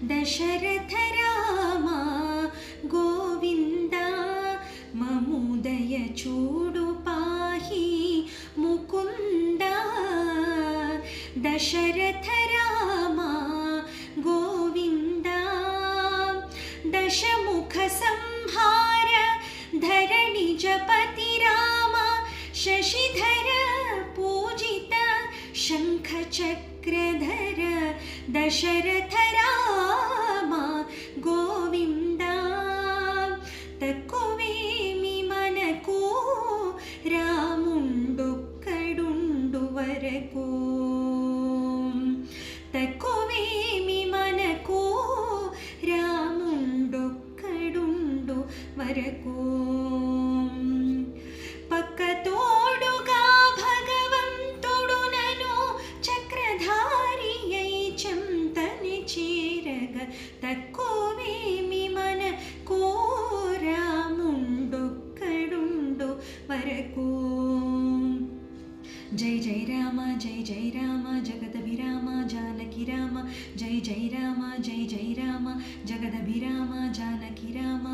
दशरथ रामा गोविन्द ममुदय चूडु पाहि मुकुन्द दशरथ रामा गोविन्द दशमुख संहार धरणिजपति राम शशिधर पूजित शङ्खचक्रधर दशरथ रामा गोविन्द तक्कुवेमि मनकु रामुंडुक्कडुंडु वरकु तक्कुवेमि मनकु रामुंडुक्कडुंडु वरकु पक्कतोडुगा भगवंतुडु ननु चक्रधारियै चंतने चेरग तक्कुवेमि मनकु रामुंडुक्कडुंडु वरकु जय जय राम जगदभिराम जानकी राम जय जय राम जगदभिराम जानकी राम।